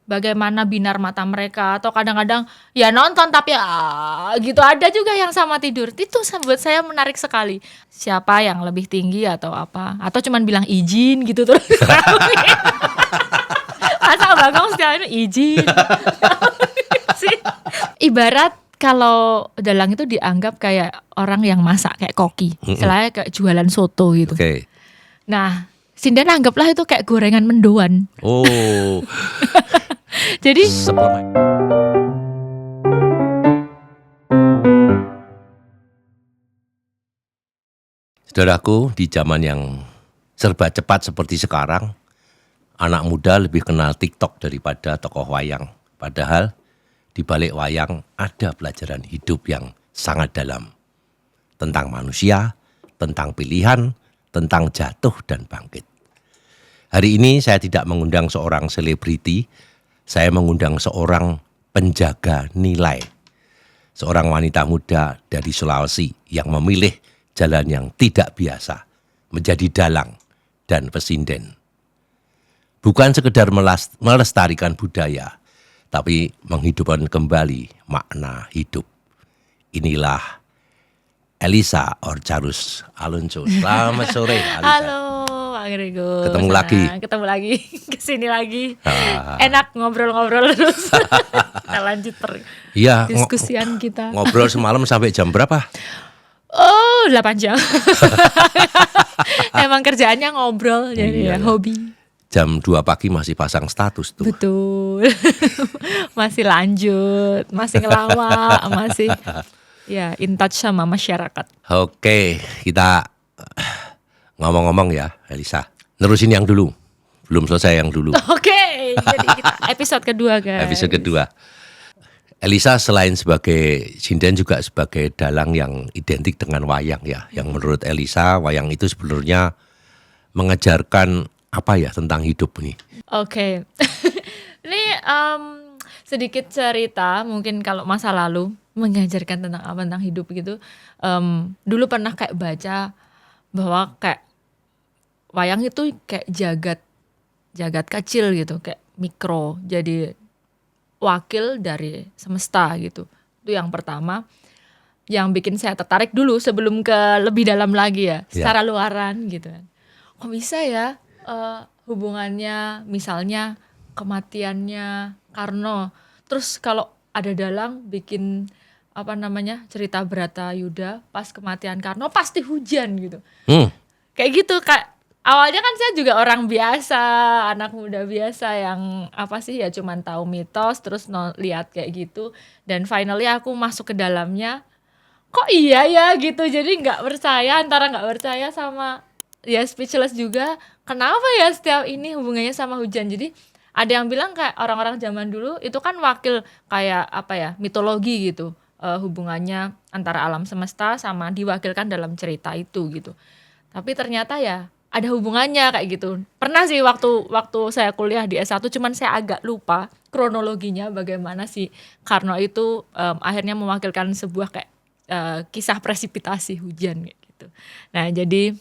bagaimana binar mata mereka, atau kadang-kadang ya nonton tapi gitu, ada juga yang sama tidur. Itu buat saya menarik sekali. Siapa yang lebih tinggi atau apa, atau cuman bilang izin gitu terus. Masa Bagong setiap ini izin. Ibarat kalau dalang itu dianggap kayak orang yang masak, kayak koki, istilahnya kayak jualan soto gitu. Oke. Nah, sinden anggaplah itu kayak gorengan mendoan. Oh. Jadi Saudaraku, di zaman yang serba cepat seperti sekarang, anak muda lebih kenal TikTok daripada tokoh wayang. Padahal di balik wayang ada pelajaran hidup yang sangat dalam. Tentang manusia, tentang pilihan, tentang jatuh dan bangkit. Hari ini saya tidak mengundang seorang selebriti, saya mengundang seorang penjaga nilai. Seorang wanita muda dari Sulawesi yang memilih jalan yang tidak biasa, menjadi dalang dan pesinden. Bukan sekedar melestarikan budaya, tapi menghidupkan kembali makna hidup. Inilah Elisa Orcarus Alonso. Selamat sore, Elisa. halo Pak Grego. Ketemu lagi, kesini lagi. Enak ngobrol-ngobrol terus. Kita lanjut Iya, diskusian kita. Ngobrol semalam sampai jam berapa? Oh, 8 jam. Emang kerjaannya ngobrol, jadi ya hobi. Jam 2 pagi masih pasang status tuh. Betul. Masih lanjut, masih ngelawak, masih ya in touch sama masyarakat. Oke, kita ngomong-ngomong ya, Elisa. Nerusin yang dulu. Belum selesai yang dulu. Oke, jadi kita episode kedua, guys. Episode kedua. Elisa selain sebagai sinden juga sebagai dalang yang identik dengan wayang ya. Yang menurut Elisa, wayang itu sebenarnya mengajarkan apa ya tentang hidup nih. Oke. Ini sedikit cerita mungkin kalau masa lalu mengajarkan tentang apa, tentang hidup gitu. Dulu pernah kayak baca bahwa kayak wayang itu kayak jagat kecil gitu, kayak mikro, jadi wakil dari semesta gitu. Itu yang pertama yang bikin saya tertarik dulu sebelum ke lebih dalam lagi ya, secara luaran gitu kan. Kok bisa ya hubungannya misalnya kematiannya Karno, terus kalau ada dalang bikin cerita Bratayuda pas kematian Karno pasti hujan gitu. Kayak gitu Kak. Awalnya kan saya juga orang biasa, anak muda biasa yang ya cuman tahu mitos terus lihat kayak gitu, dan finally aku masuk ke dalamnya, kok iya ya gitu. Jadi antara nggak percaya sama ya speechless juga. Kenapa ya setiap ini hubungannya sama hujan? Jadi ada yang bilang kayak orang-orang zaman dulu itu kan wakil kayak mitologi gitu, hubungannya antara alam semesta sama diwakilkan dalam cerita itu gitu. Tapi ternyata ya ada hubungannya kayak gitu. Pernah sih waktu saya kuliah di S1, cuman saya agak lupa kronologinya bagaimana si Karno itu akhirnya mewakilkan sebuah kayak kisah presipitasi hujan kayak gitu. Nah, jadi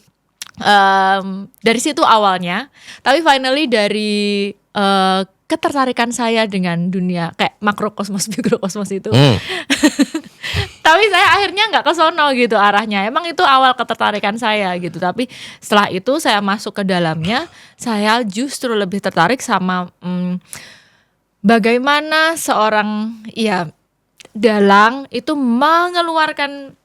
dari situ awalnya, tapi finally dari ketertarikan saya dengan dunia kayak makrokosmos, mikrokosmos itu. Tapi saya akhirnya nggak ke sono gitu arahnya. Emang itu awal ketertarikan saya gitu. Tapi setelah itu saya masuk ke dalamnya, saya justru lebih tertarik sama bagaimana seorang dalang itu mengeluarkan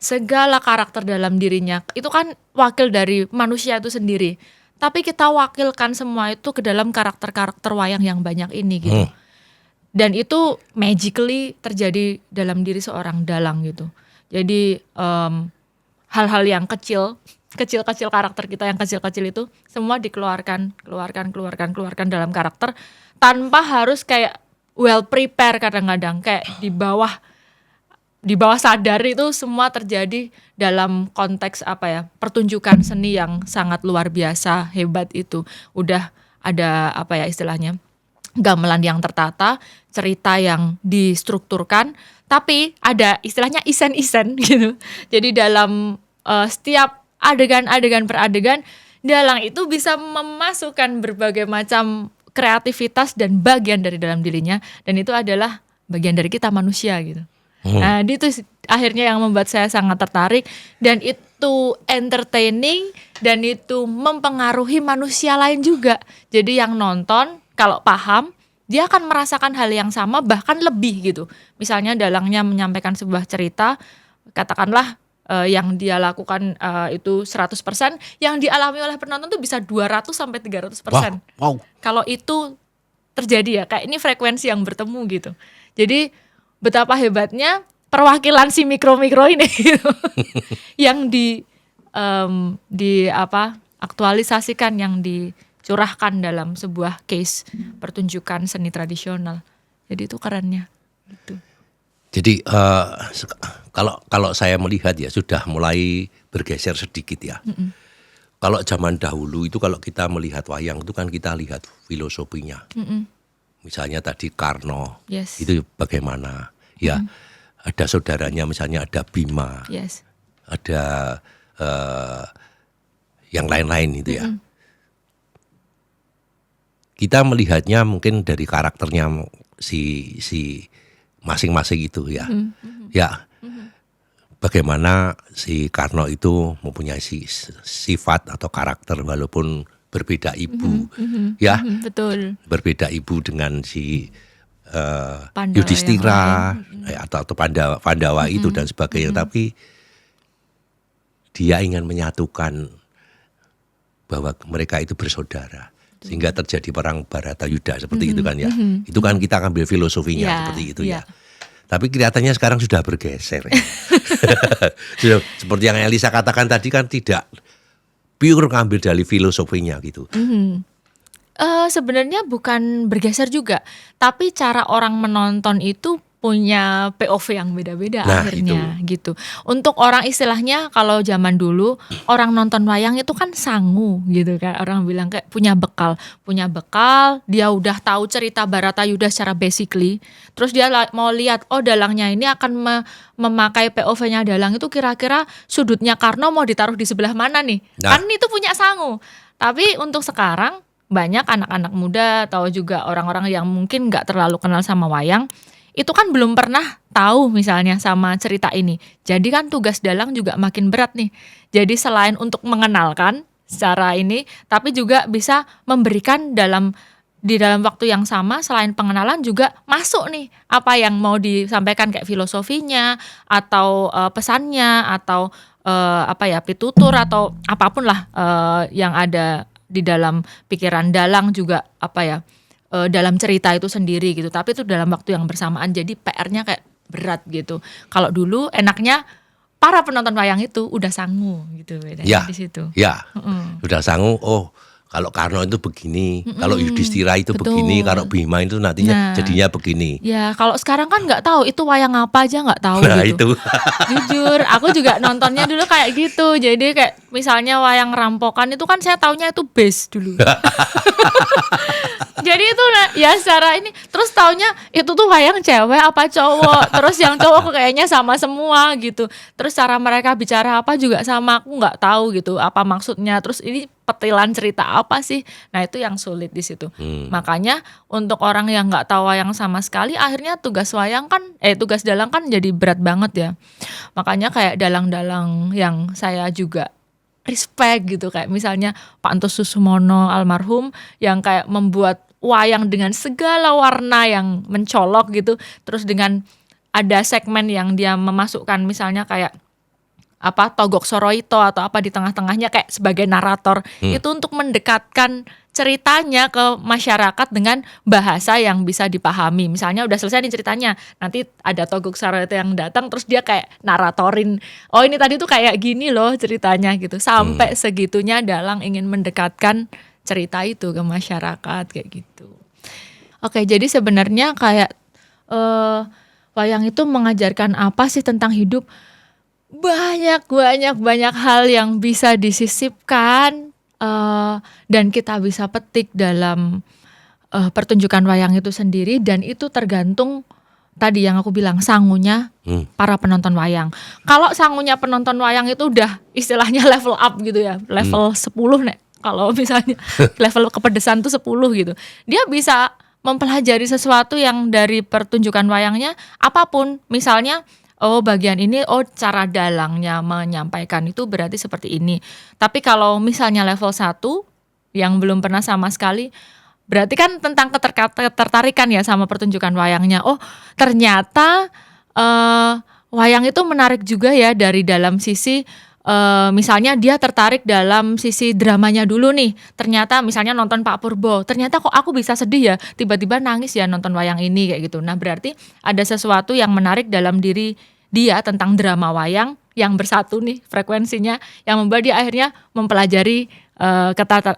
segala karakter dalam dirinya. Itu kan wakil dari manusia itu sendiri. Tapi kita wakilkan semua itu ke dalam karakter-karakter wayang yang banyak ini gitu. Dan itu magically terjadi dalam diri seorang dalang gitu. Jadi hal-hal yang kecil karakter kita yang kecil-kecil itu semua dikeluarkan dalam karakter tanpa harus kayak well prepare. Kadang-kadang kayak di bawah sadar itu semua terjadi dalam konteks pertunjukan seni yang sangat luar biasa hebat itu. Udah ada istilahnya gamelan yang tertata, cerita yang distrukturkan, tapi ada istilahnya isen-isen gitu. Jadi dalam setiap adegan per adegan, dalang itu bisa memasukkan berbagai macam kreativitas dan bagian dari dalam dirinya, dan itu adalah bagian dari kita manusia gitu. Nah, itu akhirnya yang membuat saya sangat tertarik, dan itu entertaining dan itu mempengaruhi manusia lain juga. Jadi yang nonton kalau paham, dia akan merasakan hal yang sama bahkan lebih gitu. Misalnya dalangnya menyampaikan sebuah cerita, katakanlah yang dia lakukan itu 100%, yang dialami oleh penonton tuh bisa 200 sampai 300%. Wow. Kalau itu terjadi ya, kayak ini frekuensi yang bertemu gitu. Jadi betapa hebatnya perwakilan si mikro-mikro ini gitu. Yang aktualisasikan, yang dicurahkan dalam sebuah case pertunjukan seni tradisional. Jadi itu kerennya gitu. Jadi kalau saya melihat ya sudah mulai bergeser sedikit ya. Kalau zaman dahulu itu kalau kita melihat wayang itu kan kita lihat filosofinya. Misalnya tadi Karno, Yes. itu bagaimana? Ya, ada saudaranya misalnya ada Bima, Yes. ada yang lain-lain itu ya. Kita melihatnya mungkin dari karakternya si masing-masing itu ya. Ya, bagaimana si Karno itu mempunyai sifat atau karakter walaupun berbeda ibu, ya, Betul. berbeda ibu dengan si Pandawa Yudhistira atau Pandawa itu dan sebagainya, tapi dia ingin menyatukan bahwa mereka itu bersaudara sehingga terjadi perang Baratayuda seperti itu kan ya. Itu kan kita ambil filosofinya seperti itu ya. Tapi kelihatannya sekarang sudah bergeser. Sudah, seperti yang Elisa katakan tadi kan tidak pure ngambil dari filosofinya gitu. Sebenarnya bukan bergeser juga, tapi cara orang menonton itu punya POV yang beda-beda akhirnya gitu. Untuk orang istilahnya kalau zaman dulu orang nonton wayang itu kan sangu gitu kan. Orang bilang kayak punya bekal, dia udah tahu cerita Baratayuda secara basically. Terus dia mau lihat dalangnya ini akan memakai POV-nya dalang itu kira-kira sudutnya Karno mau ditaruh di sebelah mana nih. Kan itu punya sangu. Tapi untuk sekarang banyak anak-anak muda atau juga orang-orang yang mungkin nggak terlalu kenal sama wayang, itu kan belum pernah tahu misalnya sama cerita ini. Jadi kan tugas dalang juga makin berat nih. Jadi selain untuk mengenalkan secara ini, tapi juga bisa memberikan di dalam waktu yang sama, selain pengenalan juga masuk nih apa yang mau disampaikan kayak filosofinya atau pesannya atau pitutur atau apapun lah yang ada di dalam pikiran dalang juga dalam cerita itu sendiri gitu. Tapi itu dalam waktu yang bersamaan, jadi PR-nya kayak berat gitu. Kalau dulu enaknya para penonton wayang itu udah sangu gitu bedanya di situ. Ya, udah sangu. Oh, kalau Karno itu begini, kalau Yudhistira itu begini, kalau Bima itu nantinya jadinya begini. Ya, kalau sekarang kan nggak tahu itu wayang apa aja nggak tahu gitu. Itu. Jujur, aku juga nontonnya dulu kayak gitu. Jadi kayak misalnya wayang rampokan itu kan saya taunya itu base dulu. Jadi itu ya secara ini, terus taunya itu tuh wayang cewek apa cowok, terus yang cowok kayaknya sama semua gitu. Terus cara mereka bicara apa juga sama, aku nggak tahu gitu apa maksudnya. Terus ini petilan cerita apa sih? Nah itu yang sulit di situ. Makanya untuk orang yang nggak tahu wayang sama sekali, akhirnya tugas dalang kan jadi berat banget ya. Makanya kayak dalang-dalang yang saya juga respect gitu, kayak misalnya Pak Antos Susumono almarhum yang kayak membuat wayang dengan segala warna yang mencolok gitu, terus dengan ada segmen yang dia memasukkan misalnya kayak Togok Soroito atau apa di tengah-tengahnya kayak sebagai narator, itu untuk mendekatkan ceritanya ke masyarakat dengan bahasa yang bisa dipahami. Misalnya udah selesai nih ceritanya, nanti ada Togok Soroito yang datang terus dia kayak naratorin, oh ini tadi tuh kayak gini loh ceritanya gitu. Sampai segitunya dalang ingin mendekatkan cerita itu ke masyarakat kayak gitu. Oke, jadi sebenarnya kayak wayang itu mengajarkan apa sih tentang hidup? Banyak hal yang bisa disisipkan dan kita bisa petik dalam pertunjukan wayang itu sendiri, dan itu tergantung tadi yang aku bilang sangunya para penonton wayang. Kalau sangunya penonton wayang itu udah istilahnya level up gitu ya, level 10 nek kalau misalnya level kepedesan tuh 10 gitu. Dia bisa mempelajari sesuatu yang dari pertunjukan wayangnya apapun. Misalnya oh bagian ini, oh cara dalangnya menyampaikan itu berarti seperti ini. Tapi kalau misalnya level 1 yang belum pernah sama sekali, berarti kan tentang ketertarikan ya sama pertunjukan wayangnya. Oh ternyata wayang itu menarik juga ya dari dalam sisi misalnya dia tertarik dalam sisi dramanya dulu nih. Ternyata misalnya nonton Pak Purbo, ternyata kok aku bisa sedih ya, tiba-tiba nangis ya nonton wayang ini kayak gitu. Nah berarti ada sesuatu yang menarik dalam diri dia tentang drama wayang yang bersatu nih frekuensinya, yang membuat dia akhirnya mempelajari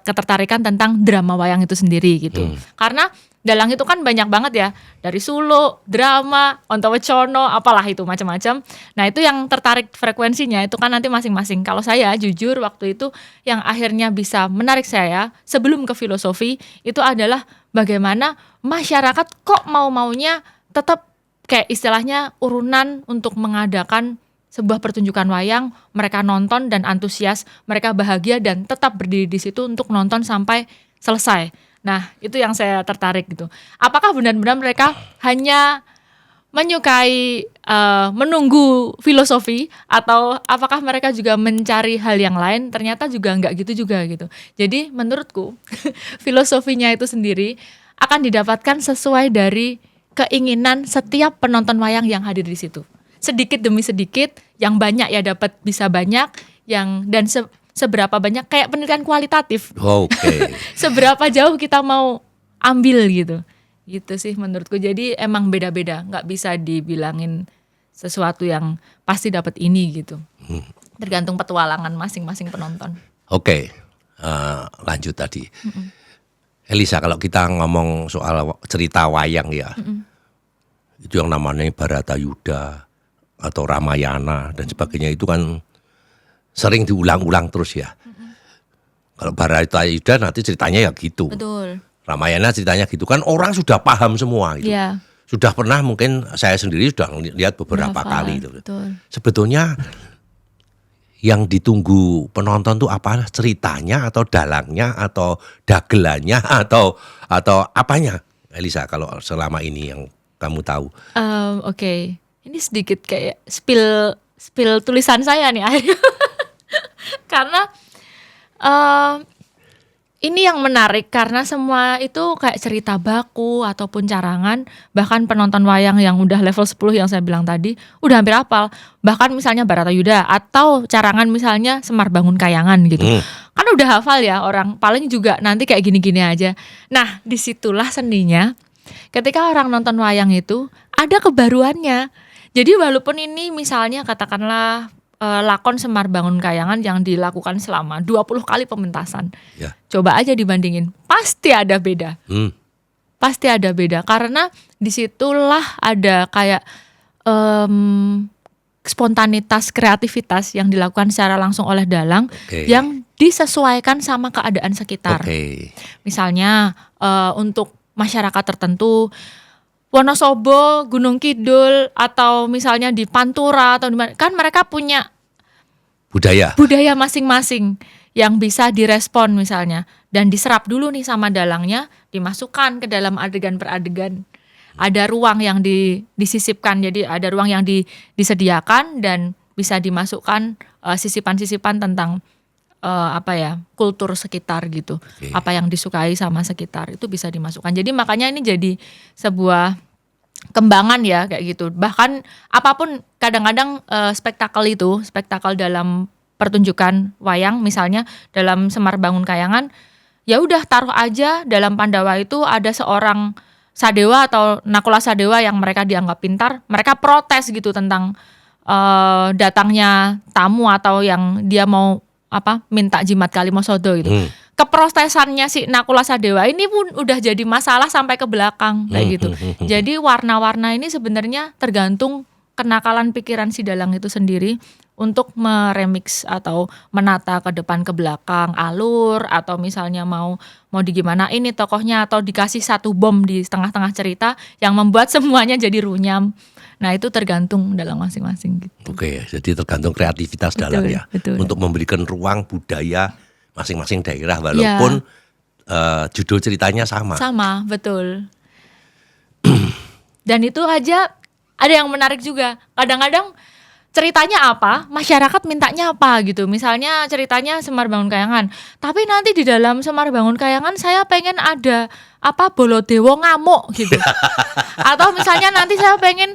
ketertarikan tentang drama wayang itu sendiri gitu. Karena dalang itu kan banyak banget ya, dari suluk, drama, Ontowecana, apalah itu macam-macam. Nah itu yang tertarik frekuensinya itu kan nanti masing-masing. Kalau saya jujur waktu itu yang akhirnya bisa menarik saya sebelum ke filosofi itu adalah bagaimana masyarakat kok mau-maunya tetap kayak istilahnya urunan untuk mengadakan sebuah pertunjukan wayang, mereka nonton dan antusias, mereka bahagia dan tetap berdiri di situ untuk nonton sampai selesai. Nah, itu yang saya tertarik gitu. Apakah benar-benar mereka hanya menyukai menunggu filosofi atau apakah mereka juga mencari hal yang lain? Ternyata juga enggak gitu juga gitu. Jadi menurutku filosofinya itu sendiri akan didapatkan sesuai dari keinginan setiap penonton wayang yang hadir di situ. Sedikit demi sedikit, yang banyak ya dapat bisa banyak, yang dan seberapa banyak kayak penelitian kualitatif. Oke. Seberapa jauh kita mau ambil gitu. Gitu sih menurutku. Jadi emang beda-beda, nggak bisa dibilangin sesuatu yang pasti dapat ini gitu. Tergantung petualangan masing-masing penonton. Oke, lanjut tadi. Elisa, kalau kita ngomong soal cerita wayang ya, itu yang namanya Baratayuda atau Ramayana dan sebagainya itu kan sering diulang-ulang terus ya. Kalau Baratayuda nanti ceritanya ya gitu. Betul. Ramayana ceritanya gitu kan orang sudah paham semua itu. Iya. Sudah pernah mungkin saya sendiri sudah lihat beberapa kali itu. Betul. Sebetulnya yang ditunggu penonton tuh apa? Ceritanya atau dalangnya atau dagelannya atau apanya? Elisa, kalau selama ini yang kamu tahu. Oke. Ini sedikit kayak spill tulisan saya nih akhirnya. Karena ini yang menarik karena semua itu kayak cerita baku ataupun carangan, bahkan penonton wayang yang udah level 10 yang saya bilang tadi udah hampir hafal. Bahkan misalnya Baratayuda atau carangan misalnya Semar Bangun Kayangan gitu. Kan udah hafal ya orang, paling juga nanti kayak gini-gini aja. Nah, disitulah seninya. Ketika orang nonton wayang itu ada kebaruannya. Jadi walaupun ini misalnya katakanlah lakon Semar Bangun Kayangan yang dilakukan selama 20 kali pementasan. Ya. Coba aja dibandingin, pasti ada beda. Pasti ada beda karena disitulah ada kayak spontanitas, kreativitas yang dilakukan secara langsung oleh dalang yang disesuaikan sama keadaan sekitar. Misalnya untuk masyarakat tertentu Wonosobo, Gunung Kidul, atau misalnya di Pantura atau di mana, kan mereka punya budaya masing-masing yang bisa direspon misalnya dan diserap dulu nih sama dalangnya, dimasukkan ke dalam adegan per adegan. Ada ruang yang disisipkan, jadi ada ruang yang disediakan dan bisa dimasukkan sisipan-sisipan tentang kultur sekitar gitu. Apa yang disukai sama sekitar itu bisa dimasukkan. Jadi makanya ini jadi sebuah kembangan ya kayak gitu. Bahkan apapun kadang-kadang spektakel dalam pertunjukan wayang misalnya dalam Semar Bangun Kayangan, ya udah taruh aja dalam Pandawa itu ada seorang Sadewa atau Nakula Sadewa yang mereka dianggap pintar, mereka protes gitu tentang datangnya tamu atau yang dia mau minta jimat Kalimosodo gitu. Keprotesannya si Nakula Sadewa ini pun udah jadi masalah sampai ke belakang kayak gitu. Jadi warna-warna ini sebenarnya tergantung kenakalan pikiran si dalang itu sendiri untuk meremix atau menata ke depan ke belakang alur atau misalnya mau digimana ini tokohnya atau dikasih satu bom di tengah-tengah cerita yang membuat semuanya jadi runyam. Nah itu tergantung dalam masing-masing gitu. Oke, jadi tergantung kreativitas dalang ya. Betul. Untuk memberikan ruang budaya masing-masing daerah walaupun judul ceritanya sama. Sama, betul. Dan itu aja ada yang menarik juga. Kadang-kadang ceritanya apa, masyarakat mintanya apa gitu. Misalnya ceritanya Semar Bangun Kayangan, tapi nanti di dalam Semar Bangun Kayangan saya pengen ada Bolodewo ngamuk gitu. Atau misalnya nanti saya pengen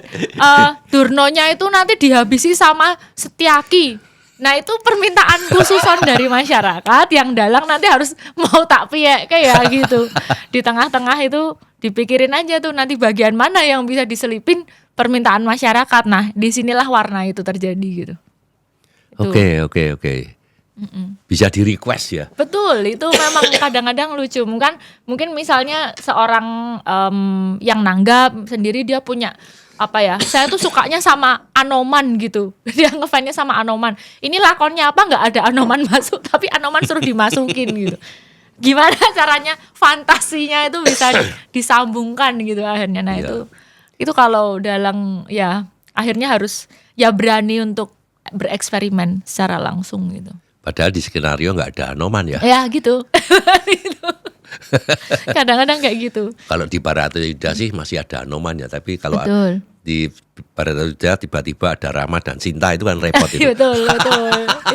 Durnonya itu nanti dihabisi sama Setyaki. Nah itu permintaan khususan dari masyarakat yang dalang nanti harus mau tak piyek kayak gitu. Di tengah-tengah itu dipikirin aja tuh nanti bagian mana yang bisa diselipin permintaan masyarakat. Nah disinilah warna itu terjadi gitu. Oke. Bisa di request ya. Betul, itu memang kadang-kadang lucu. Mungkin misalnya seorang yang nanggap sendiri dia punya saya tuh sukanya sama Anoman gitu. Dia ngefansnya sama Anoman. Ini lakonnya nggak ada Anoman masuk, tapi Anoman suruh dimasukin gitu. Gimana caranya fantasinya itu bisa disambungkan gitu akhirnya. Nah itu kalau dalang ya akhirnya harus ya berani untuk bereksperimen secara langsung gitu. Padahal di skenario nggak ada Anoman ya. Ya gitu. Kadang-kadang kayak gitu. Kalau di Bharatayuddha sih masih ada Anoman ya, tapi kalau Betul. di Bharatayuddha tiba-tiba ada Rama dan Sinta itu kan repot itu. Betul.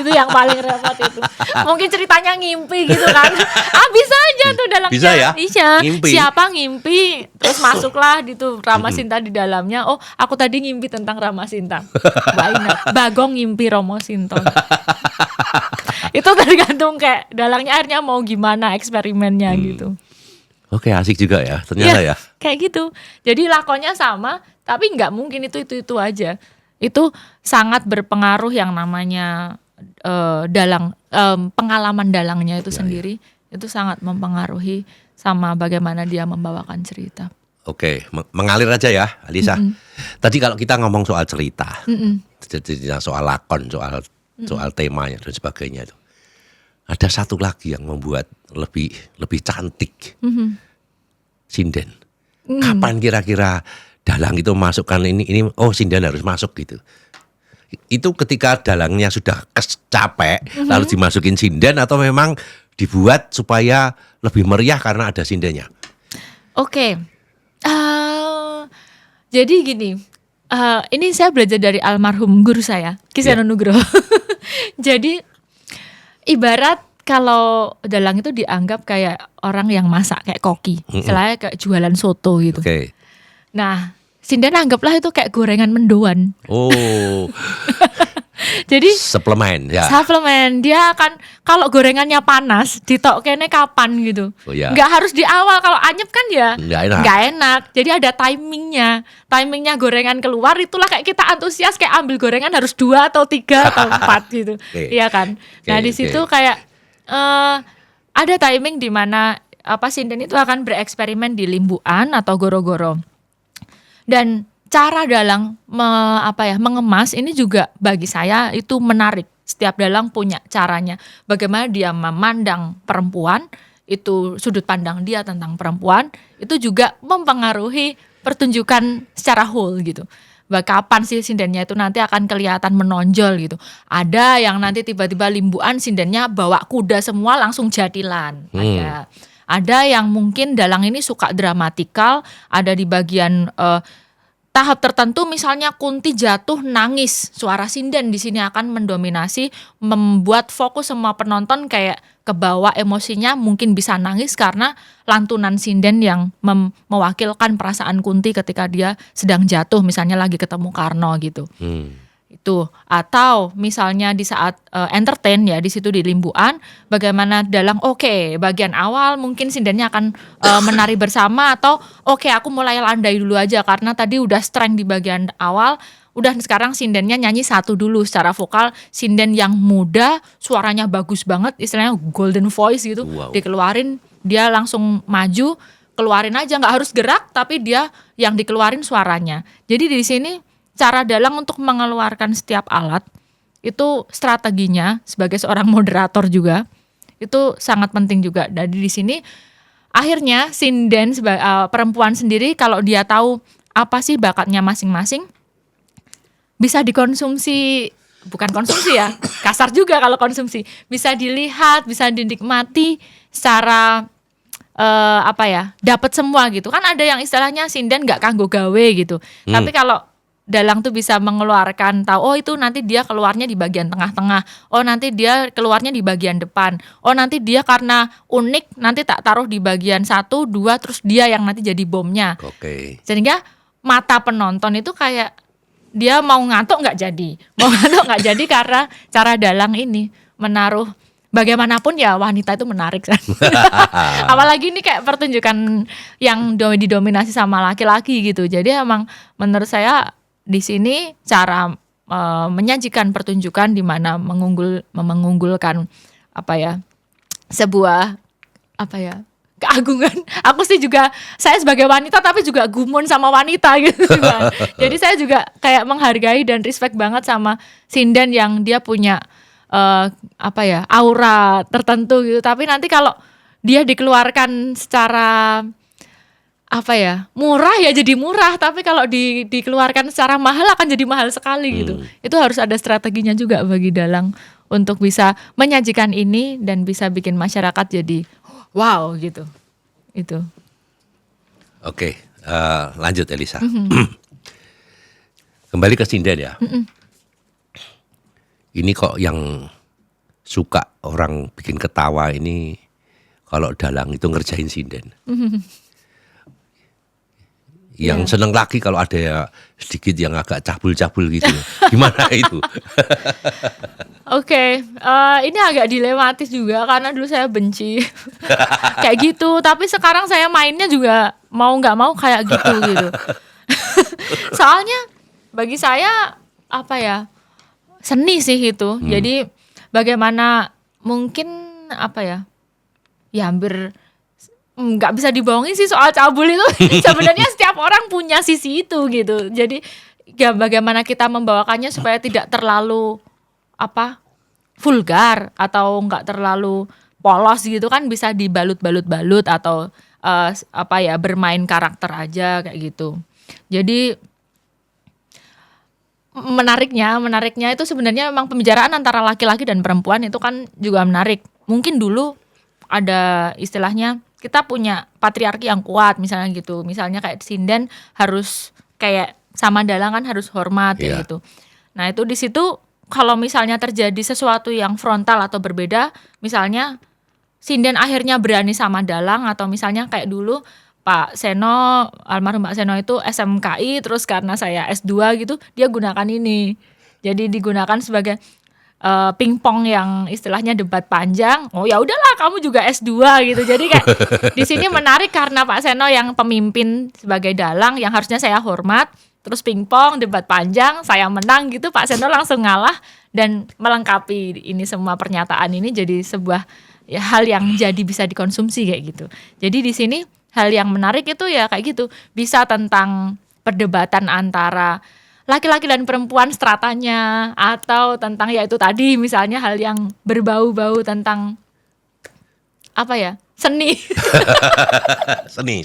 Itu yang paling repot itu. Mungkin ceritanya ngimpi gitu kan. Bisa aja tuh dalamnya. Bisa ya? Bisa. Ngimpi. Siapa ngimpi, terus masuklah gitu Rama Sinta di dalamnya. Oh, aku tadi ngimpi tentang Rama Sinta. Bagong ngimpi Romo Sinto. Itu tergantung kayak dalangnya akhirnya mau gimana eksperimennya gitu. Oke, asik juga ya ternyata ya. Kayak gitu. Jadi lakonnya sama, tapi nggak mungkin itu aja. Itu sangat berpengaruh yang namanya dalang, pengalaman dalangnya itu sendiri. Itu sangat mempengaruhi sama bagaimana dia membawakan cerita. Oke, mengalir aja ya Alisa. Tadi kalau kita ngomong soal cerita, soal lakon, soal temanya dan sebagainya itu. Ada satu lagi yang membuat lebih cantik. Sinden. Kapan kira-kira dalang itu masukkan ini sinden harus masuk gitu. Itu ketika dalangnya sudah capek lalu dimasukin sinden atau memang dibuat supaya lebih meriah karena ada sindennya. Oke. Jadi gini, ini saya belajar dari almarhum guru saya, Ki Seno Nugroho. Jadi ibarat kalau dalang itu dianggap kayak orang yang masak kayak koki, istilahnya kayak jualan soto gitu. Oke. Nah, sinden anggaplah itu kayak gorengan mendoan. Oh. Jadi suplemen ya. Suplemen dia akan kalau gorengannya panas ditok kene kapan gitu. Nggak harus di awal, kalau anyep kan ya nggak enak. Jadi ada timingnya gorengan keluar, itulah kayak kita antusias kayak ambil gorengan harus 2 atau 3 atau 4 gitu. Iya kan. Nah di situ kayak ada timing di mana sinden itu akan bereksperimen di Limbuan atau Goro-Goro. Dan cara dalang mengemas ini juga bagi saya itu menarik. Setiap dalang punya caranya. Bagaimana dia memandang perempuan, itu sudut pandang dia tentang perempuan, itu juga mempengaruhi pertunjukan secara whole gitu. Kapan sih sindennya itu nanti akan kelihatan menonjol gitu. Ada yang nanti tiba-tiba Limbuan sindennya bawa kuda semua langsung jadilan. Ada yang mungkin dalang ini suka dramatikal, ada di bagian tahap tertentu misalnya Kunti jatuh nangis, suara sinden di sini akan mendominasi, membuat fokus semua penonton kayak kebawa emosinya, mungkin bisa nangis karena lantunan sinden yang mewakilkan perasaan Kunti ketika dia sedang jatuh, misalnya lagi ketemu Karno gitu. Itu atau misalnya di saat entertain ya di situ di Limbuan, bagaimana dalang bagian awal mungkin sindennya akan menari bersama atau aku mulai landai dulu aja karena tadi udah strength di bagian awal, udah sekarang sindennya nyanyi satu dulu secara vokal, sinden yang muda suaranya bagus banget, istilahnya golden voice gitu. Dikeluarin, dia langsung maju, keluarin aja, nggak harus gerak tapi dia yang dikeluarin suaranya. Jadi di sini cara dalang untuk mengeluarkan setiap alat itu strateginya sebagai seorang moderator juga itu sangat penting juga. Jadi di sini akhirnya sinden perempuan sendiri kalau dia tahu apa sih bakatnya masing-masing bisa dikonsumsi bukan konsumsi ya, kasar juga kalau konsumsi. Bisa dilihat, bisa dinikmati secara apa ya, dapat semua gitu. Kan ada yang istilahnya sinden nggak kanggo gawe gitu. Tapi kalau dalang tuh bisa mengeluarkan, tahu oh itu nanti dia keluarnya di bagian tengah-tengah, oh nanti dia keluarnya di bagian depan, oh nanti dia karena unik nanti tak taruh di bagian 1, 2, terus dia yang nanti jadi bomnya. Oke. Sehingga mata penonton itu kayak dia mau ngantuk nggak jadi, mau ngantuk nggak jadi karena cara dalang ini menaruh bagaimanapun ya wanita itu menarik kan. Apalagi ini kayak pertunjukan yang didominasi sama laki-laki gitu. Jadi emang menurut saya di sini cara menyajikan pertunjukan di mana mengunggulkan apa ya, sebuah apa ya, keagungan. Aku sih juga, saya sebagai wanita tapi juga gumun sama wanita gitu juga. Jadi saya juga kayak menghargai dan respect banget sama sinden yang dia punya apa ya, aura tertentu gitu. Tapi nanti kalau dia dikeluarkan secara apa ya, murah ya jadi murah, tapi kalau dikeluarkan secara mahal akan jadi mahal sekali gitu. Itu harus ada strateginya juga bagi dalang untuk bisa menyajikan ini dan bisa bikin masyarakat jadi wow gitu. Itu. Oke, lanjut Elisa. Kembali ke sinden ya. Ini kok yang suka orang bikin ketawa ini kalau dalang itu ngerjain sinden. Yang seneng lagi kalau ada ya sedikit yang agak cabul-cabul gitu. Gimana itu? Oke, ini agak dilematis juga karena dulu saya benci kayak gitu. Tapi sekarang saya mainnya juga mau nggak mau kayak gitu. Soalnya bagi saya apa ya, seni sih itu. Jadi bagaimana mungkin apa ya, ya hampir nggak bisa dibohongin sih soal cabul itu. Sebenarnya setiap orang punya sisi itu gitu. Jadi ya bagaimana kita membawakannya supaya tidak terlalu apa, vulgar atau nggak terlalu polos gitu kan, bisa dibalut-balut atau apa ya, bermain karakter aja kayak gitu. Jadi menariknya itu sebenarnya memang pembicaraan antara laki-laki dan perempuan itu kan juga menarik. Mungkin dulu ada istilahnya kita punya patriarki yang kuat misalnya gitu. Misalnya kayak sinden harus kayak sama dalang kan harus hormat kayak gitu. Nah, itu di situ kalau misalnya terjadi sesuatu yang frontal atau berbeda, misalnya sinden akhirnya berani sama dalang, atau misalnya kayak dulu Pak Seno, almarhum Pak Seno itu SMKI, terus karena saya S2 gitu, dia gunakan ini. Jadi digunakan sebagai pingpong yang istilahnya debat panjang. Oh ya udahlah kamu juga S2 gitu. Jadi kayak di sini menarik karena Pak Seno yang pemimpin sebagai dalang yang harusnya saya hormat, terus pingpong debat panjang, saya menang gitu, Pak Seno langsung ngalah dan melengkapi ini semua pernyataan ini jadi sebuah ya, hal yang jadi bisa dikonsumsi kayak gitu. Jadi di sini hal yang menarik itu ya kayak gitu, bisa tentang perdebatan antara laki-laki dan perempuan stratanya, atau tentang ya itu tadi misalnya hal yang berbau-bau tentang apa ya, seni. Seni.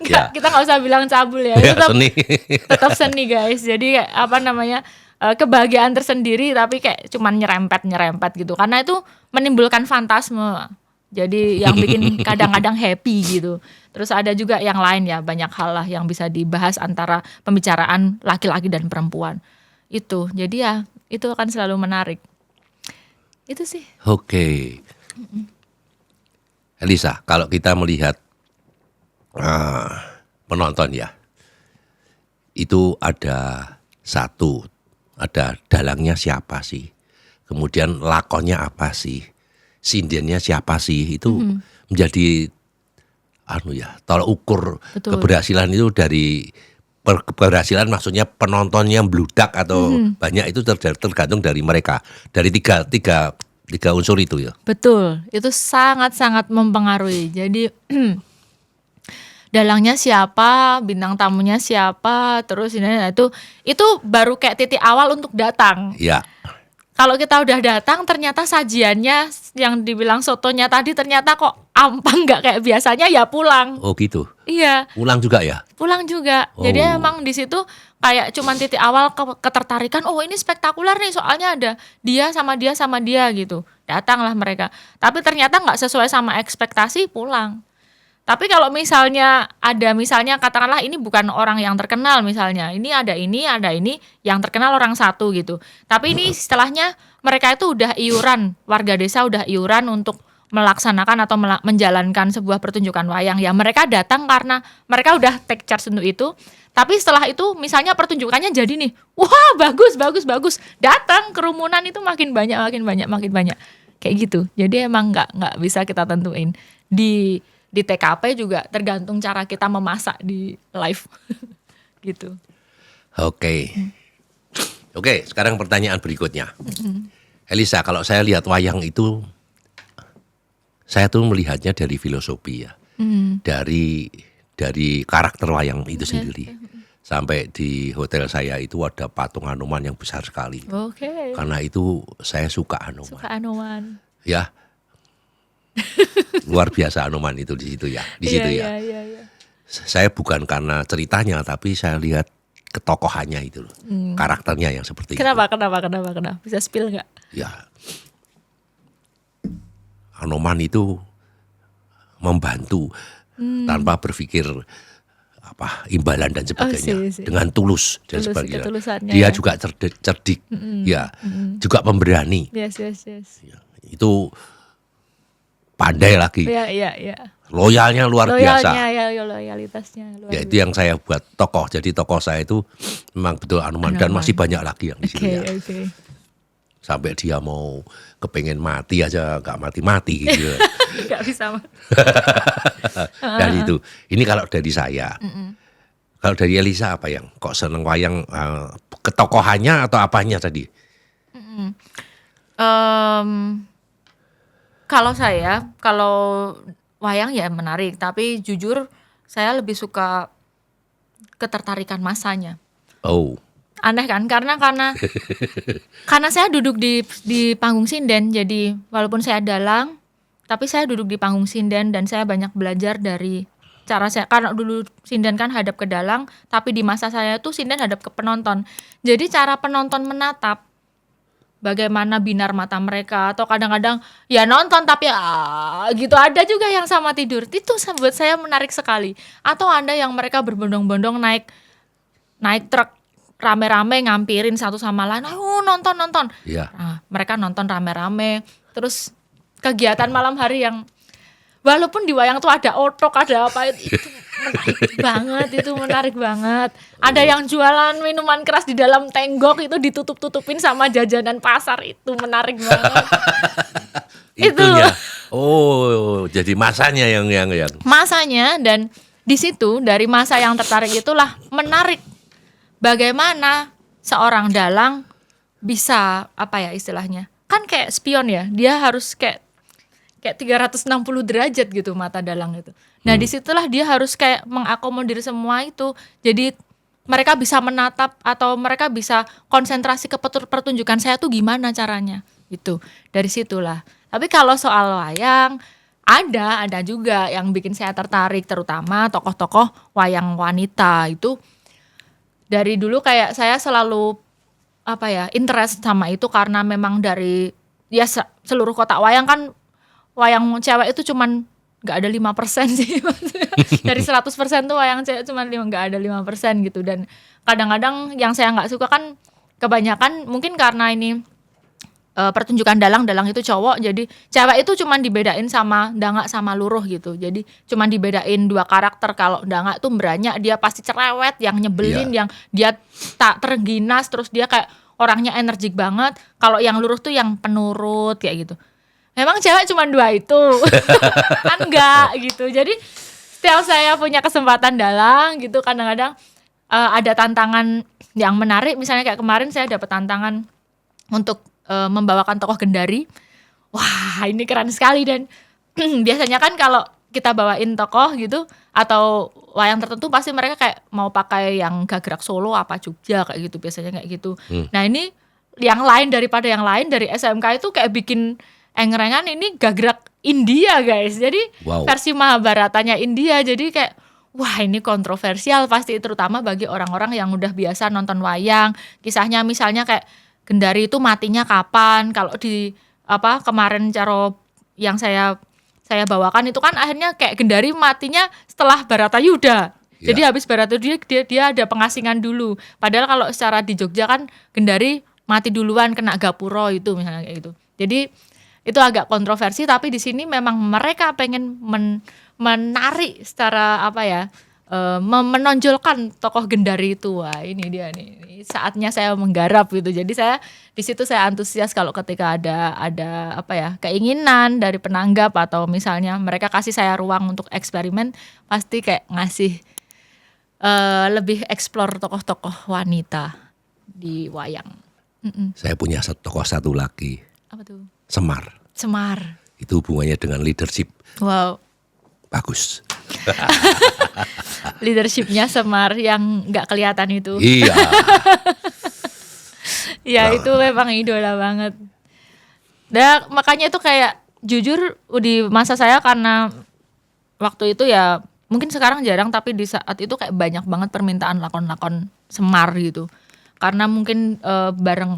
Nggak, kita nggak usah bilang cabul ya, tetap seni. tetap seni guys. Jadi apa namanya, kebahagiaan tersendiri tapi kayak cuman nyerempet gitu, karena itu menimbulkan fantasme. Jadi yang bikin kadang-kadang happy gitu. Terus ada juga yang lain ya, banyak hal lah yang bisa dibahas antara pembicaraan laki-laki dan perempuan. Itu, jadi ya itu akan selalu menarik. Itu sih. Oke. Elisa, kalau kita melihat penonton ya, itu ada dalangnya siapa sih, kemudian lakonnya apa sih, sindennya siapa sih, itu menjadi tolak ukur. Betul. Keberhasilan itu dari keberhasilan maksudnya penontonnya bludak atau banyak itu tergantung dari mereka, dari tiga unsur itu ya. Betul, itu sangat-sangat mempengaruhi. Jadi dalangnya siapa, bintang tamunya siapa, terus ini itu baru kayak titik awal untuk datang. Iya. Kalau kita udah datang ternyata sajiannya yang dibilang sotonya tadi ternyata kok ampang nggak kayak biasanya ya pulang. Oh gitu. Iya, Ulang juga ya? pulang juga. Jadi Oh. emang di situ kayak cuman titik awal ketertarikan, oh ini spektakuler nih soalnya ada dia sama dia gitu. Datanglah mereka. Tapi ternyata nggak sesuai sama ekspektasi, pulang. Tapi kalau misalnya katakanlah ini bukan orang yang terkenal misalnya, ini ada ini yang terkenal orang satu gitu. Tapi ini setelahnya mereka itu udah iuran, warga desa udah iuran untuk melaksanakan atau menjalankan sebuah pertunjukan wayang. Ya mereka datang karena mereka udah take charge untuk itu. Tapi setelah itu misalnya pertunjukannya jadi nih, wah bagus. Datang kerumunan itu makin banyak. Kayak gitu. Jadi emang nggak bisa kita tentuin. Di TKP juga tergantung cara kita memasak di live gitu. Oke. Oke, sekarang pertanyaan berikutnya. Elisa, kalau saya lihat wayang itu, saya tuh melihatnya dari filosofi ya. Dari karakter wayang itu sendiri. Sampai di hotel saya itu ada patung Anoman yang besar sekali. Oke. Karena itu saya suka Anoman. Suka Anoman. Ya. Luar biasa Anoman itu di situ ya. Di situ ya. Iya. Saya bukan karena ceritanya, tapi saya lihat ketokohannya itu loh. Karakternya yang seperti Kenapa? itu. Bisa spill nggak? Ya. Anoman itu membantu tanpa berpikir imbalan dan sebagainya, sih. dengan tulus dan Tulus, sebagainya. ketulusannya Dia ya. juga cerdik, ya, juga pemberani. Yes. Ya, itu pandai lagi, Iya. loyalnya luar biasa. Loyalitasnya luar Ya itu yang saya buat tokoh. Jadi tokoh saya itu memang betul Anoman dan Anoman. masih banyak lagi yang di sini ya. Oke. Sampai dia mau kepengen mati aja nggak mati gitu. Nggak bisa. Dan itu, ini kalau dari saya. Kalau dari Elisa apa yang kok seneng wayang, ketokohannya atau apanya tadi? Kalau wayang ya menarik, tapi jujur saya lebih suka ketertarikan masanya. Oh, Aneh kan? Karena saya duduk di panggung sinden, jadi walaupun saya dalang, tapi saya duduk di panggung sinden dan saya banyak belajar dari cara saya, karena dulu sinden kan hadap ke dalang, tapi di masa saya tuh sinden hadap ke penonton. Jadi cara penonton menatap, bagaimana binar mata mereka, atau kadang-kadang ya nonton tapi gitu, ada juga yang sama tidur. Itu buat saya menarik sekali. Atau ada yang mereka berbondong-bondong naik truk rame-rame ngampirin satu sama lain, nonton. iya. Nah, mereka nonton rame-rame. Terus kegiatan malam hari yang walaupun di wayang tuh ada otok, ada apa, itu menarik banget. Ada yang jualan minuman keras di dalam tenggok, itu ditutup-tutupin sama jajanan pasar, itu menarik banget. Itunya. Oh, jadi masanya yang Masanya, dan di situ dari masa yang tertarik itulah menarik. Bagaimana seorang dalang bisa istilahnya? Kan kayak spion ya, dia harus kayak 360 derajat gitu mata dalang itu. Nah, disitulah dia harus kayak mengakomodir semua itu. Jadi mereka bisa menatap atau mereka bisa konsentrasi ke pertunjukan saya tuh gimana caranya. Gitu. Dari situlah. Tapi kalau soal wayang, ada juga yang bikin saya tertarik, terutama tokoh-tokoh wayang wanita itu. Dari dulu kayak saya selalu interest sama itu, karena memang dari seluruh kotak wayang kan, wayang cewek itu cuman nggak ada 5% sih. Dari 100% tuh wayang cewek cuman nggak ada 5% gitu. Dan kadang-kadang yang saya nggak suka kan, kebanyakan mungkin karena ini pertunjukan dalang itu cowok, jadi cewek itu cuman dibedain sama dangak sama luruh gitu. Jadi cuman dibedain dua karakter. Kalau dangak tuh beranyak, dia pasti cerewet, yang nyebelin, yang dia tak terginas, terus dia kayak orangnya energik banget. Kalau yang luruh tuh yang penurut kayak gitu. Memang cewek cuman dua itu. Kan enggak gitu. Jadi setiap saya punya kesempatan dalang gitu, kadang-kadang ada tantangan yang menarik. Misalnya kayak kemarin saya dapat tantangan untuk membawakan tokoh Gendari. Wah, ini keren sekali. Dan biasanya kan kalau kita bawain tokoh gitu atau wayang tertentu, pasti mereka kayak mau pakai yang gagrak Solo apa Jogja kayak gitu, biasanya kayak gitu. Nah, ini yang lain daripada yang lain, dari SMK itu kayak bikin engrengan, ini gagrak India guys. Jadi Wow. versi Mahabharatanya India. Jadi kayak wah ini kontroversial pasti, terutama bagi orang-orang yang udah biasa nonton wayang. Kisahnya misalnya kayak Gendari itu matinya kapan? Kalau di kemarin caro yang saya bawakan itu kan akhirnya kayak Gendari matinya setelah Baratayuda. Jadi habis Baratayuda dia ada pengasingan dulu. Padahal kalau secara di Jogja kan Gendari mati duluan kena Gapuro itu misalnya kayak gitu. Jadi itu agak kontroversi, tapi di sini memang mereka pengen menarik secara menonjolkan tokoh Gendari itu. Wah, ini dia nih. Ini saatnya saya menggarap gitu. Jadi saya di situ saya antusias kalau ketika ada keinginan dari penanggap atau misalnya mereka kasih saya ruang untuk eksperimen, pasti kayak ngasih lebih eksplor tokoh-tokoh wanita di wayang. Saya punya tokoh satu lagi, Apa tuh? Semar. Itu hubungannya dengan leadership. Wow. Bagus. Leadershipnya Semar yang nggak kelihatan itu. Iya. Ya itu memang idola banget. Dan makanya itu kayak jujur di masa saya, karena waktu itu ya mungkin sekarang jarang, tapi di saat itu kayak banyak banget permintaan lakon-lakon Semar gitu. Karena mungkin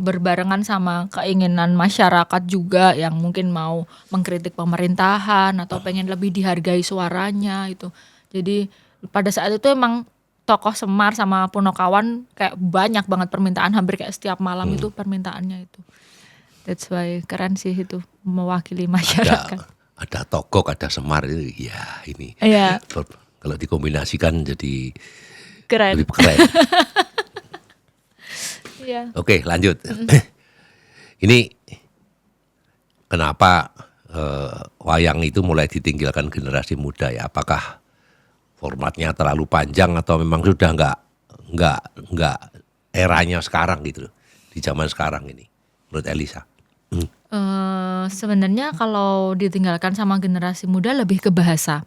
berbarengan sama keinginan masyarakat juga yang mungkin mau mengkritik pemerintahan atau pengen lebih dihargai suaranya itu. Jadi pada saat itu emang tokoh Semar sama Punokawan kayak banyak banget permintaan, hampir kayak setiap malam itu permintaannya itu. That's why keren sih itu mewakili masyarakat. Ada Togok, ada Semar itu ya ini. Iya. Kalau dikombinasikan jadi Keren. lebih keren. Iya. Oke, lanjut. Ini kenapa wayang itu mulai ditinggalkan generasi muda ya? Apakah formatnya terlalu panjang atau memang sudah nggak eranya sekarang gitu loh, di zaman sekarang ini, menurut Elisa? Sebenarnya kalau ditinggalkan sama generasi muda lebih ke bahasa.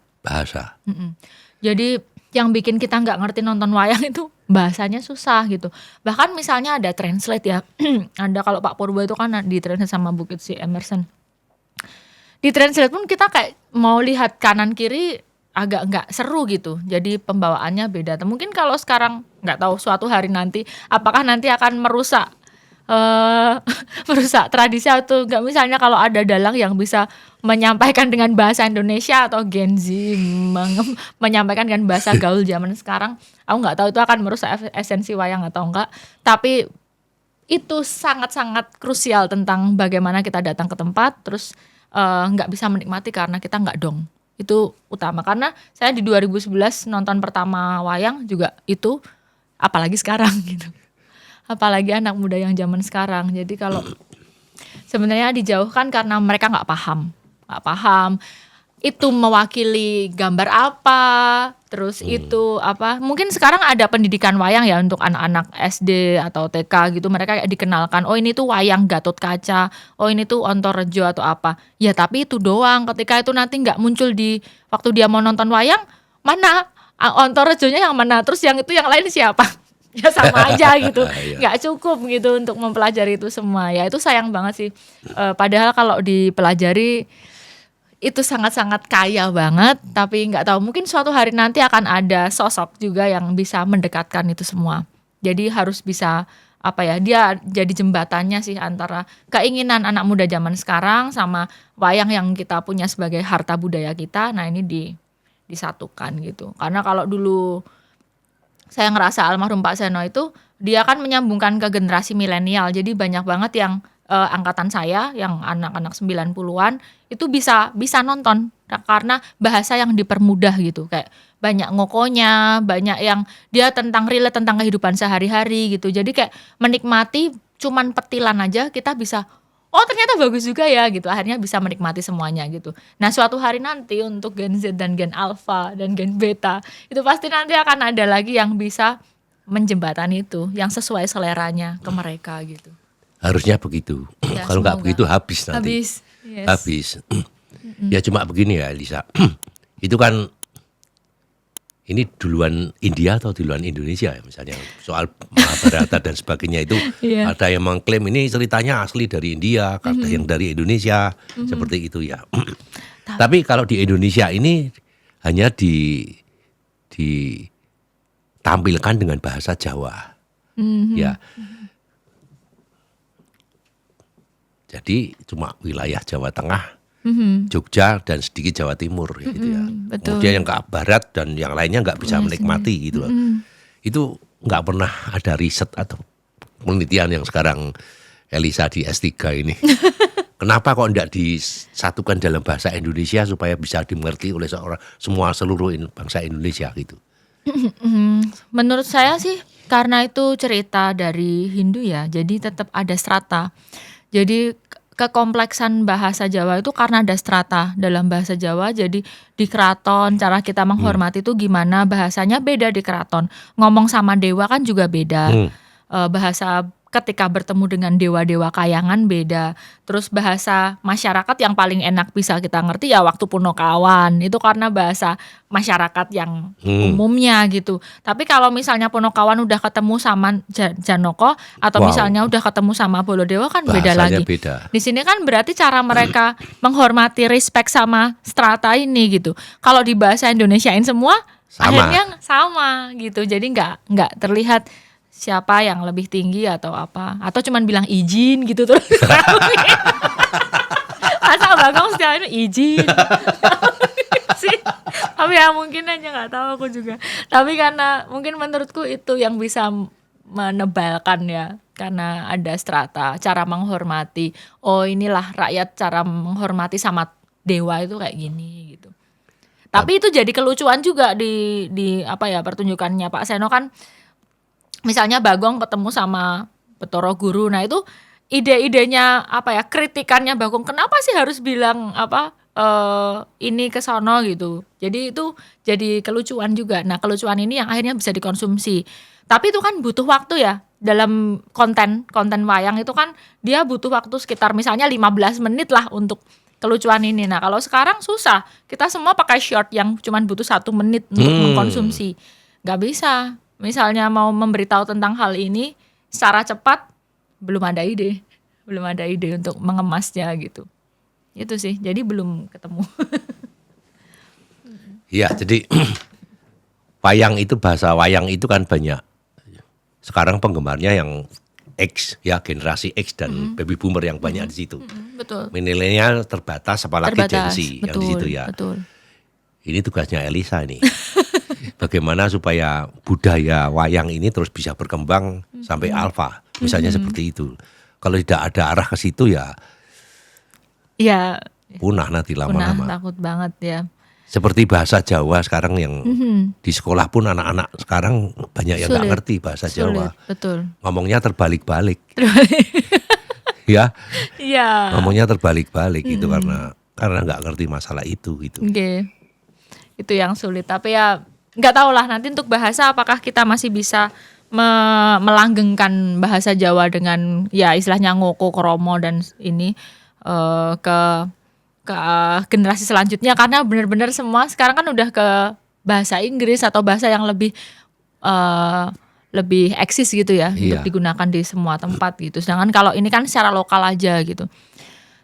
Jadi yang bikin kita nggak ngerti nonton wayang itu bahasanya susah gitu. Bahkan misalnya ada translate ya. Ada kalau Pak Purbo itu kan di translate sama Bukit si Emerson. Di translate pun kita kayak mau lihat kanan kiri agak nggak seru gitu. Jadi pembawaannya beda. Mungkin kalau sekarang nggak tahu suatu hari nanti apakah nanti akan merusak tradisi atau enggak. Misalnya kalau ada dalang yang bisa menyampaikan dengan bahasa Indonesia atau Gen Z menyampaikan dengan bahasa gaul zaman sekarang, aku nggak tahu itu akan merusak esensi wayang atau enggak. Tapi itu sangat-sangat krusial tentang bagaimana kita datang ke tempat terus nggak bisa menikmati karena kita nggak dong. Itu utama, karena saya di 2011 nonton pertama wayang juga itu, apalagi sekarang gitu. Apalagi anak muda yang zaman sekarang. Jadi kalau sebenarnya dijauhkan karena mereka nggak paham itu mewakili gambar apa, terus itu apa. Mungkin sekarang ada pendidikan wayang ya untuk anak-anak SD atau TK gitu, mereka kayak dikenalkan, oh ini tuh wayang Gatot Kaca, oh ini tuh Ontorejo atau apa. Ya tapi itu doang, ketika itu nanti nggak muncul di waktu dia mau nonton wayang, mana Ontorejonya yang mana, terus yang itu yang lain siapa? Ya sama aja gitu, nggak cukup gitu untuk mempelajari itu semua. Ya itu sayang banget sih. Padahal kalau dipelajari itu sangat-sangat kaya banget, tapi nggak tahu mungkin suatu hari nanti akan ada sosok juga yang bisa mendekatkan itu semua. Jadi harus bisa dia jadi jembatannya sih antara keinginan anak muda zaman sekarang sama wayang yang kita punya sebagai harta budaya kita. Nah ini disatukan gitu. Karena kalau dulu saya ngerasa almarhum Pak Seno itu dia kan menyambungkan ke generasi milenial. Jadi banyak banget yang angkatan saya yang anak-anak 90-an itu bisa nonton karena bahasa yang dipermudah gitu. Kayak banyak ngokonya, banyak yang dia relate tentang kehidupan sehari-hari gitu. Jadi kayak menikmati cuman petilan aja kita bisa, oh ternyata bagus juga ya gitu. Akhirnya bisa menikmati semuanya gitu. Nah suatu hari nanti untuk Gen Z dan Gen Alpha dan Gen Beta itu pasti nanti akan ada lagi yang bisa menjembatani itu, yang sesuai seleranya ke mereka gitu. Harusnya begitu. Ya, kalau nggak begitu habis nanti. Habis. Ya cuma begini ya Elisa. Itu kan ini duluan India atau duluan Indonesia ya, misalnya soal Mahabharata dan sebagainya itu ada yang mengklaim ini ceritanya asli dari India, ada yang dari Indonesia, seperti itu ya. Tapi kalau di Indonesia ini hanya ditampilkan dengan bahasa Jawa. Ya. Jadi cuma wilayah Jawa Tengah, Jogja dan sedikit Jawa Timur ya gitu ya. betul. Kemudian yang ke barat dan yang lainnya nggak bisa menikmati gitu loh. Itu nggak pernah ada riset atau penelitian yang sekarang Elisa di S3 ini. Kenapa kok tidak disatukan dalam bahasa Indonesia supaya bisa dimengerti oleh seluruh bangsa Indonesia gitu? Menurut saya sih karena itu cerita dari Hindu ya, jadi tetap ada strata. Jadi kekompleksan bahasa Jawa itu karena ada strata dalam bahasa Jawa. Jadi di keraton cara kita menghormati itu gimana, bahasanya beda di keraton. Ngomong sama dewa kan juga beda. Bahasa ketika bertemu dengan dewa-dewa kayangan beda. Terus bahasa masyarakat yang paling enak bisa kita ngerti ya waktu Punokawan. Itu karena bahasa masyarakat yang umumnya gitu. Tapi kalau misalnya Punokawan udah ketemu sama Janoko atau misalnya udah ketemu sama Bolodewa kan beda Bahasanya lagi. beda. Di sini kan berarti cara mereka menghormati respect sama strata ini gitu. Kalau di bahasa Indonesiain semua Sama. akhirnya sama gitu. Jadi nggak terlihat siapa yang lebih tinggi atau apa, atau cuman bilang izin gitu terus. Asal Bagong setiap ini izin sih. Tapi ya mungkin aja nggak tahu aku juga. Tapi karena mungkin menurutku itu yang bisa menebalkan ya, karena ada strata cara menghormati. Oh inilah rakyat cara menghormati sama dewa itu kayak gini gitu. Tapi itu jadi kelucuan juga di apa ya pertunjukannya Pak Seno kan. Misalnya Bagong ketemu sama Bathara Guru, nah itu ide-idenya apa ya kritikannya Bagong, kenapa sih harus bilang apa ini ke sono gitu. Jadi itu jadi kelucuan juga. Nah kelucuan ini yang akhirnya bisa dikonsumsi. Tapi itu kan butuh waktu ya dalam konten wayang itu kan dia butuh waktu sekitar misalnya 15 menit lah untuk kelucuan ini. Nah kalau sekarang susah, kita semua pakai short yang cuman butuh 1 menit untuk mengkonsumsi, nggak bisa. Misalnya mau memberitahu tentang hal ini secara cepat belum ada ide untuk mengemasnya gitu. Itu sih, jadi belum ketemu. Iya, jadi wayang itu bahasa wayang itu kan banyak. Sekarang penggemarnya yang X ya, generasi X dan baby boomer yang banyak di situ. Betul. Milenial terbatas apalagi Gen Z Betul, yang di situ ya. Betul. Ini tugasnya Elisa nih. Bagaimana supaya budaya wayang ini terus bisa berkembang sampai alfa, misalnya seperti itu. Kalau tidak ada arah ke situ ya punah nanti lama-lama. Takut banget ya. Seperti bahasa Jawa sekarang yang di sekolah pun anak-anak sekarang banyak yang nggak ngerti bahasa Jawa. Betul. Ngomongnya terbalik-balik. Ya, ngomongnya terbalik-balik itu karena nggak ngerti masalah itu gitu. Oke. Itu yang sulit. Tapi ya nggak tahu lah nanti untuk bahasa apakah kita masih bisa melanggengkan bahasa Jawa dengan ya istilahnya ngoko kromo dan ini ke generasi selanjutnya, karena benar-benar semua sekarang kan udah ke bahasa Inggris atau bahasa yang lebih eksis gitu ya untuk digunakan di semua tempat gitu. Sedangkan kalau ini kan secara lokal aja gitu.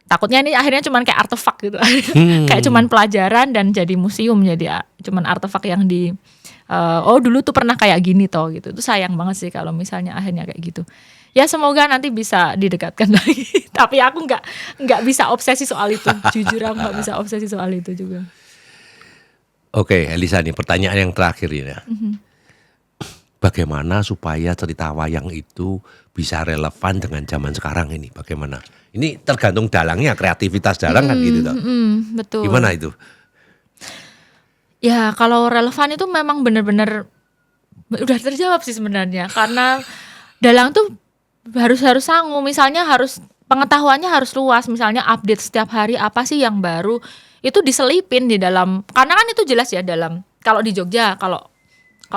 Takutnya ini akhirnya cuman kayak artefak gitu. Kayak cuman pelajaran dan jadi museum, jadi cuman artefak yang dulu tuh pernah kayak gini toh gitu. Itu sayang banget sih kalau misalnya akhirnya kayak gitu. Ya semoga nanti bisa didekatkan lagi. Tapi aku nggak bisa obsesi soal itu. Jujur aku nggak bisa obsesi soal itu juga. Oke, Elisa nih pertanyaan yang terakhir ini ya. Bagaimana supaya cerita wayang itu bisa relevan dengan zaman sekarang ini? Bagaimana? Ini tergantung dalangnya, kreativitas dalang kan gitu toh. Betul. Gimana itu? Ya kalau relevan itu memang benar-benar udah terjawab sih sebenarnya, karena dalang tuh harus sanggup, misalnya harus pengetahuannya harus luas, misalnya update setiap hari apa sih yang baru itu diselipin di dalam, karena kan itu jelas ya dalam kalau di Jogja, kalau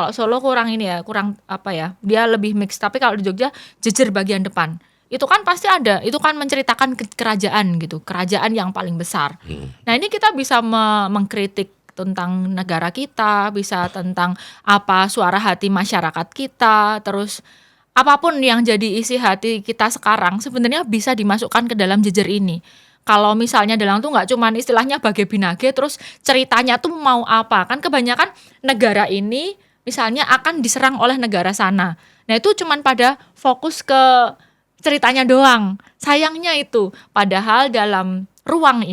Solo kurang ini ya, kurang apa ya, dia lebih mix, tapi kalau di Jogja jejer bagian depan itu kan pasti ada, itu kan menceritakan kerajaan gitu, kerajaan yang paling besar. Nah ini kita bisa mengkritik tentang negara kita, bisa tentang apa suara hati masyarakat kita, terus apapun yang jadi isi hati kita sekarang sebenarnya bisa dimasukkan ke dalam jejer ini. Kalau misalnya dalang tuh nggak cuman istilahnya bage binage terus ceritanya tuh mau apa, kan kebanyakan negara ini misalnya akan diserang oleh negara sana. Nah itu cuman pada fokus ke ceritanya doang, sayangnya itu. Padahal dalam ruang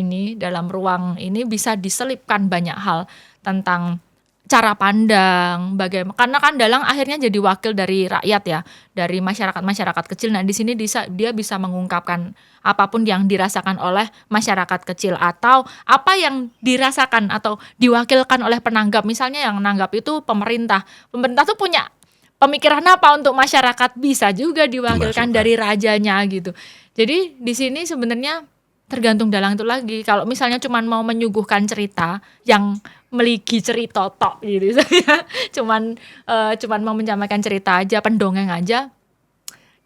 ini bisa diselipkan banyak hal tentang cara pandang, bagaimana karena kan dalang akhirnya jadi wakil dari rakyat ya, dari masyarakat-masyarakat kecil. Nah, di sini dia bisa mengungkapkan apapun yang dirasakan oleh masyarakat kecil atau apa yang dirasakan atau diwakilkan oleh penanggap. Misalnya yang nanggap itu pemerintah. Pemerintah tuh punya pemikiran apa untuk masyarakat, bisa juga diwakilkan Dimasukkan. dari rajanya gitu. Jadi di sini sebenarnya tergantung dalang itu lagi. Kalau misalnya cuman mau menyuguhkan cerita yang meligi cerita tok gitu saya cuman mau menyampaikan cerita aja, pendongeng aja,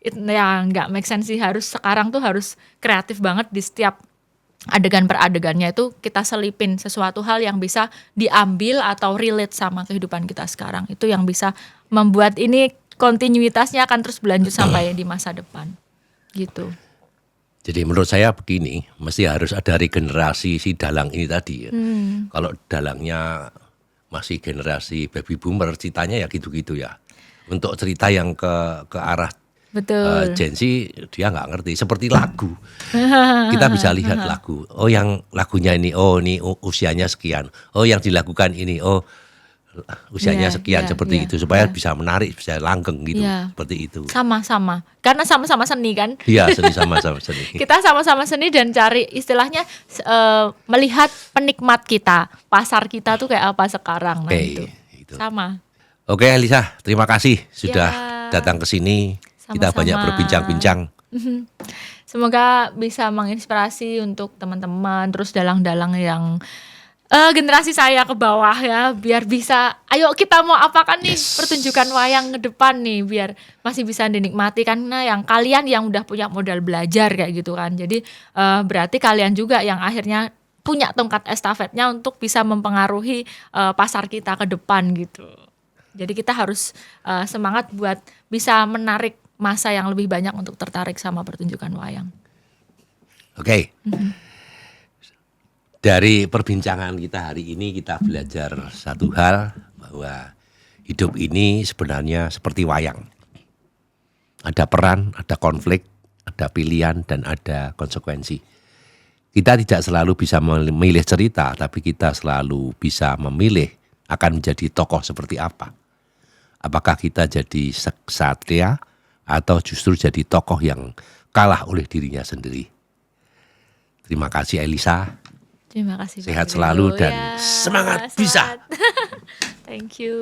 ya nggak make sense sih. Sekarang tuh harus kreatif banget di setiap adegan per adegannya itu kita selipin sesuatu hal yang bisa diambil atau relate sama kehidupan kita sekarang. Itu yang bisa membuat ini kontinuitasnya akan terus berlanjut sampai di masa depan. Gitu. Jadi menurut saya begini, mesti harus ada regenerasi si dalang ini tadi ya. Kalau dalangnya masih generasi baby boomer, ceritanya ya gitu-gitu ya. Untuk cerita yang ke arah Betul. Gen Z, dia nggak ngerti. Seperti lagu, kita bisa lihat lagu. Oh yang lagunya ini, oh ini usianya sekian. Oh yang dilakukan ini, oh usianya Iya, sekian, iya, seperti iya, itu supaya iya. bisa menarik, bisa langgeng gitu, Iya. seperti itu. Sama-sama. Karena sama-sama seni kan. Iya, seni sama-sama seni. Kita sama-sama seni dan cari istilahnya melihat penikmat kita, pasar kita tuh kayak apa sekarang. Nah Oke, itu. itu. Sama. Oke Elisa, terima kasih sudah Ya. datang ke sini. Kita Sama-sama. banyak berbincang-bincang. Semoga bisa menginspirasi untuk teman-teman, terus dalang-dalang yang generasi saya ke bawah ya, biar bisa, ayo kita mau apakan nih Yes. pertunjukan wayang ke depan nih, biar masih bisa dinikmati karena yang kalian yang udah punya modal belajar kayak gitu kan. Jadi berarti kalian juga yang akhirnya punya tongkat estafetnya untuk bisa mempengaruhi pasar kita ke depan gitu. Jadi kita harus semangat buat bisa menarik masa yang lebih banyak untuk tertarik sama pertunjukan wayang. Oke. Dari perbincangan kita hari ini kita belajar satu hal, bahwa hidup ini sebenarnya seperti wayang. Ada peran, ada konflik, ada pilihan, dan ada konsekuensi. Kita tidak selalu bisa memilih cerita, tapi kita selalu bisa memilih akan menjadi tokoh seperti apa. Apakah kita jadi ksatria atau justru jadi tokoh yang kalah oleh dirinya sendiri. Terima kasih Elisa. Terima kasih. Sehat Pak selalu Gregor. dan Ya, semangat bisa. Thank you.